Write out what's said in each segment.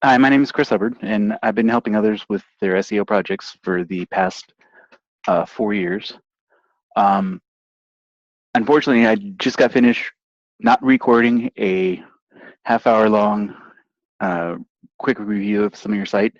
Hi, my name is Chris Hubbard, and I've been helping others with their SEO projects for the past 4 years. Um, Unfortunately, I just got finished not recording a half-hour long uh, quick review of some of your site,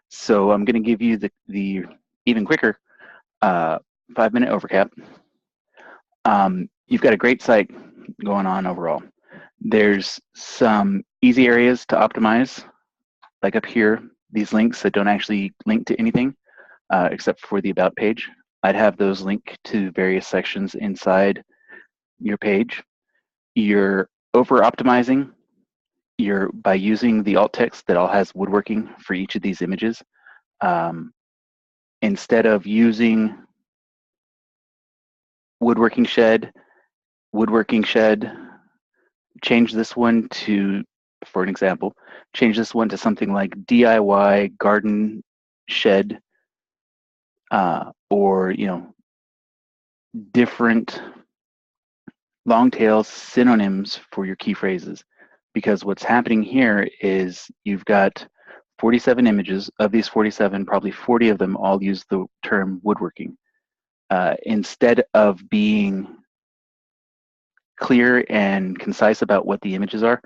so I'm going to give you the even quicker uh, 5-minute overcap. You've got a great site going on overall. There's some easy areas to optimize, like up here, these links that don't actually link to anything. Except for the About page. I'd have those link to various sections inside your page. You're over-optimizing by using the alt text that all has woodworking for each of these images. Instead of using woodworking shed, change this one to, for an example, change this one to something like DIY garden shed, or different long tail synonyms for your key phrases, because what's happening here is you've got 47 images. Of these 47, probably 40 of them all use the term woodworking. Instead of being clear and concise about what the images are,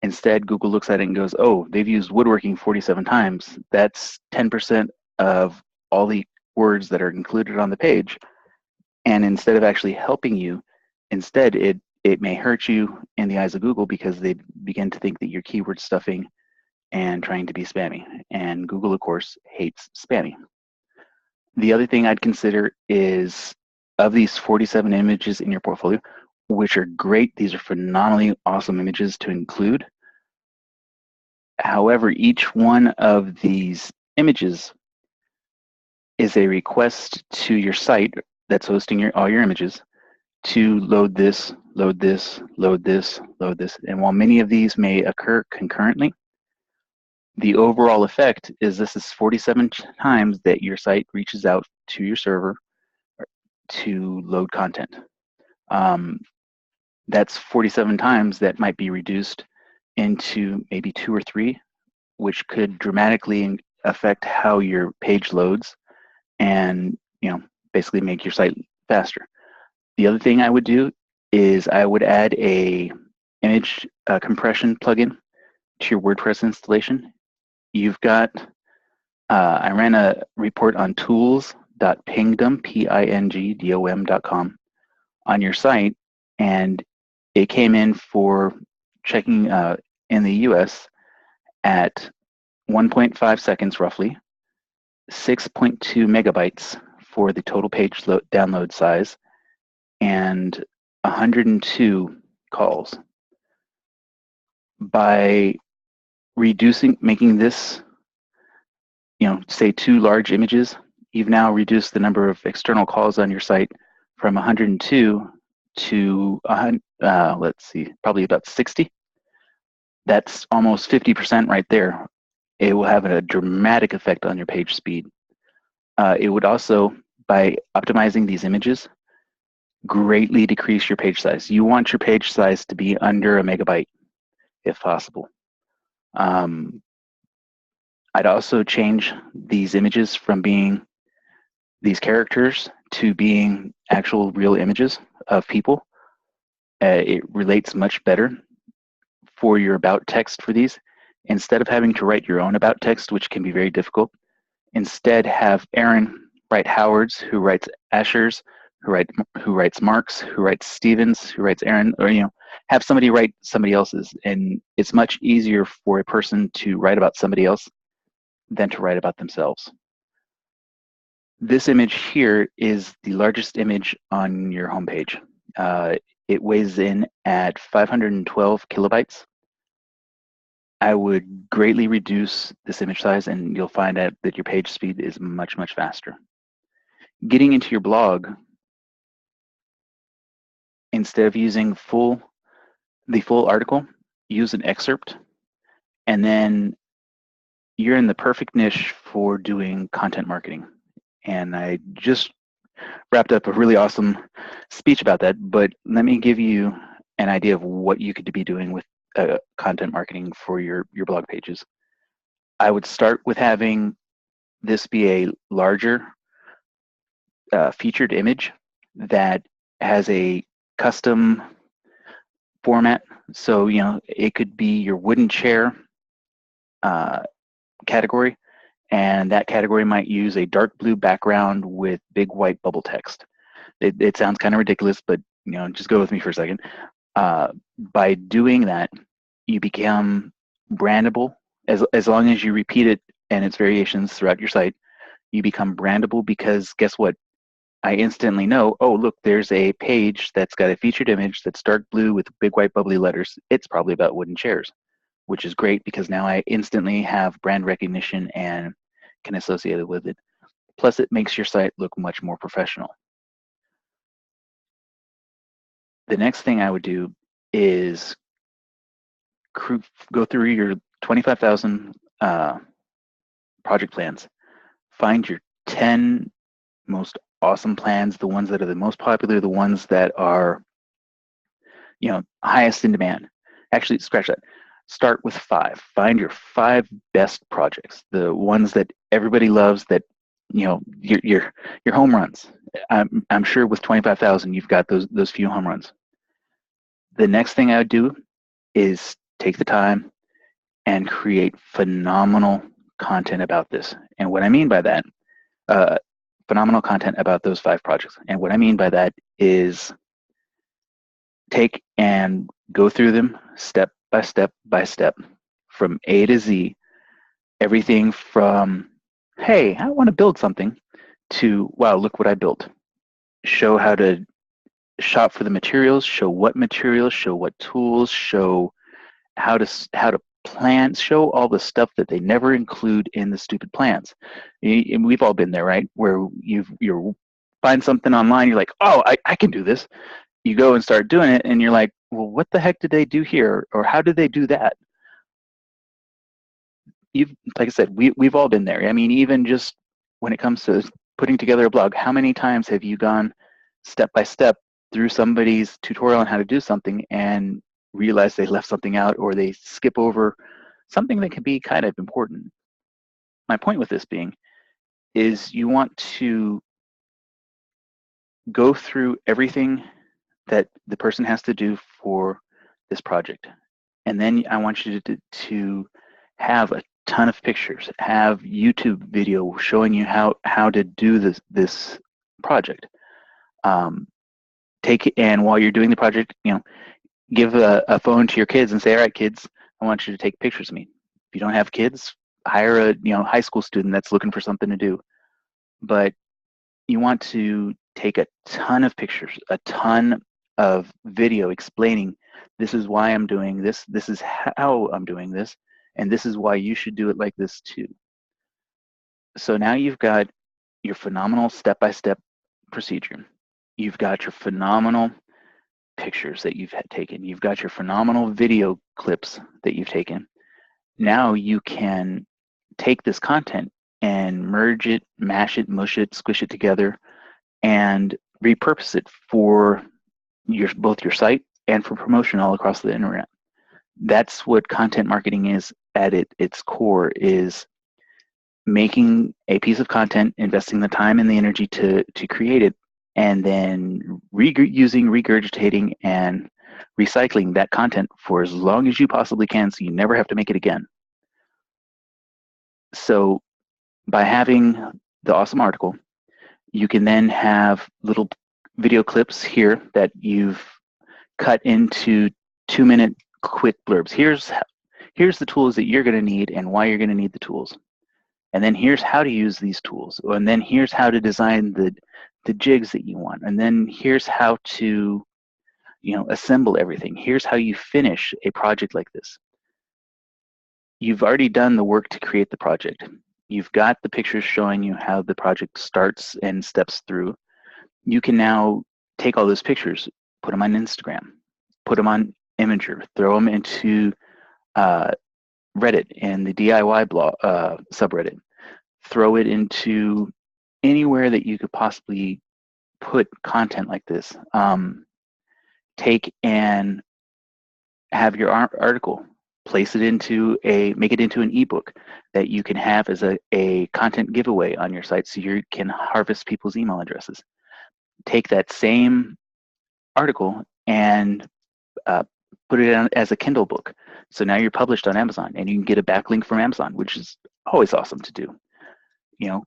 instead Google looks at it and goes, oh, they've used woodworking 47 times. That's 10% of all the words that are included on the page. And instead of actually helping you, instead it may hurt you in the eyes of Google, because they begin to think that you're keyword stuffing and trying to be spammy. And Google, of course, hates spammy. The other thing I'd consider is, of these 47 images in your portfolio, which are great, these are phenomenally awesome images to include. However, each one of these images is a request to your site that's hosting all your images to load this, load this, load this, load this. And while many of these may occur concurrently, the overall effect is this is 47 times that your site reaches out to your server to load content. That's 47 times that might be reduced into maybe 2 or 3, which could dramatically affect how your page loads and basically make your site faster. The other thing I would do is I would add a image compression plugin to your WordPress installation. You've got, I ran a report on tools.pingdom, pingdom.com on your site, and it came in for checking in the US at 1.5 seconds roughly, 6.2 megabytes for the total page download size, and 102 calls. By making this, say 2 large images, you've now reduced the number of external calls on your site from 102 to, let's see, probably about 60. That's almost 50% right there. It will have a dramatic effect on your page speed. It would also, by optimizing these images, greatly decrease your page size. You want your page size to be under a megabyte, if possible. I'd also change these images from being these characters to being actual real images of people. It relates much better for your about text for these. Instead of having to write your own about text, which can be very difficult, instead have Aaron write Howard's, who writes Asher's, who writes Mark's, who writes Stevens, who writes Aaron, or have somebody write somebody else's. And it's much easier for a person to write about somebody else than to write about themselves. This image here is the largest image on your homepage. It weighs in at 512 kilobytes. I would greatly reduce this image size, and you'll find out that your page speed is much, much faster. Getting into your blog, instead of using the full article, use an excerpt, and then you're in the perfect niche for doing content marketing. And I just wrapped up a really awesome speech about that, but let me give you an idea of what you could be doing with content marketing for your blog pages. I would start with having this be a larger featured image that has a custom format. So, it could be your wooden chair category, and that category might use a dark blue background with big white bubble text. It sounds kind of ridiculous, but just go with me for a second. By doing that, you become brandable. As long as you repeat it and its variations throughout your site, you become brandable, because guess what? I instantly know, oh, look, there's a page that's got a featured image that's dark blue with big white bubbly letters. It's probably about wooden chairs, which is great because now I instantly have brand recognition and can associate it with it. Plus, it makes your site look much more professional. The next thing I would do is go through your 25,000 project plans. Find your 10 most awesome plans, the ones that are the most popular, the ones that are highest in demand. Actually, scratch that. Start with 5. Find your 5 best projects, the ones that everybody loves, that your home runs. I'm sure with 25,000 you've got those few home runs. The next thing I would do is take the time and create phenomenal content about this. And what I mean by that, phenomenal content about those 5 projects. And what I mean by that is take and go through them step by step by step, from A to Z. Everything from, hey, I want to build something, to, wow, look what I built. Show how to shop for the materials, show what materials, show what tools, show how to plan, show all the stuff that they never include in the stupid plans. And we've all been there, right? Where you find something online, you're like, oh, I can do this. You go and start doing it, and you're like, well, what the heck did they do here? Or how did they do that? Like I said, we've all been there. I mean, even just when it comes to putting together a blog, how many times have you gone step by step through somebody's tutorial on how to do something and realize they left something out, or they skip over something that can be kind of important? My point with this being is you want to go through everything that the person has to do for this project. And then I want you to have a ton of pictures, have YouTube video showing you how to do this project. And while you're doing the project, give a phone to your kids and say, all right, kids, I want you to take pictures of me. If you don't have kids, hire a high school student that's looking for something to do. But you want to take a ton of pictures, a ton of video explaining, this is why I'm doing this, this is how I'm doing this, and this is why you should do it like this too. So now you've got your phenomenal step-by-step procedure. You've got your phenomenal pictures that you've taken. You've got your phenomenal video clips that you've taken. Now you can take this content and merge it, mash it, mush it, squish it together, and repurpose it for both your site and for promotion all across the internet. That's what content marketing is at its core, is making a piece of content, investing the time and the energy to create it, and then regurgitating and recycling that content for as long as you possibly can, so you never have to make it again. So by having the awesome article, you can then have little video clips here that you've cut into 2-minute quick blurbs. Here's the tools that you're going to need and why you're going to need the tools. And then here's how to use these tools. And then here's how to design the jigs that you want. And then here's how to assemble everything. Here's how you finish a project like this. You've already done the work to create the project. You've got the pictures showing you how the project starts and steps through. You can now take all those pictures, put them on Instagram, put them on Imager, throw them into Reddit and the DIY blog subreddit. Throw it into anywhere that you could possibly put content like this. Take and have your article make it into an ebook that you can have as a content giveaway on your site so you can harvest people's email addresses. Take that same article and put it on as a Kindle book. So now you're published on Amazon and you can get a backlink from Amazon, which is always awesome to do. You know,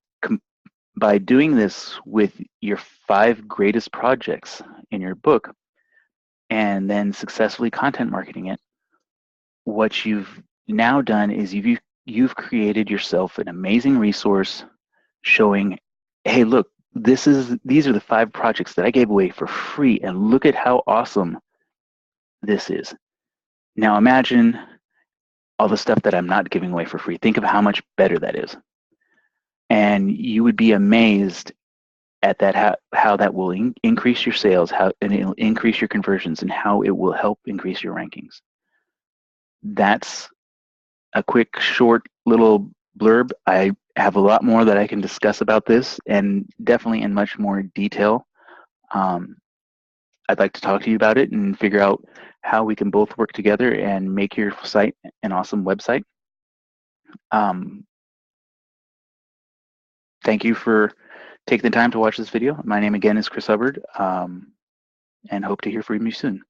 by doing this with your 5 greatest projects in your book and then successfully content marketing it, what you've now done is you've created yourself an amazing resource showing, hey, look, these are the 5 projects that I gave away for free, and look at how awesome this is. Now imagine all the stuff that I'm not giving away for free. Think of how much better that is. And you would be amazed at that, how that will increase your sales, and it'll increase your conversions, and how it will help increase your rankings. That's a quick, short little blurb. I have a lot more that I can discuss about this, and definitely in much more detail. I'd like to talk to you about it and figure out how we can both work together and make your site an awesome website. Thank you for taking the time to watch this video. My name again is Chris Hubbard, and hope to hear from you soon.